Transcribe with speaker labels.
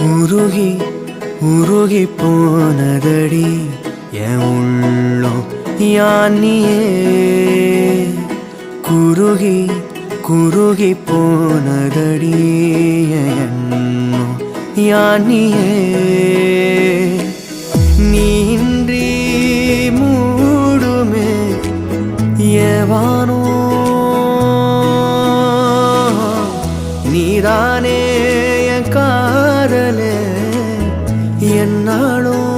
Speaker 1: உருகி உருகி போனதடி என் உள்ளம் யானியே குருகி குருகி போனதடி என் எண்ணம் யானியே நீன்றி மூடுமே ஏவானோ நீதானே என் காதலே என்னாலும்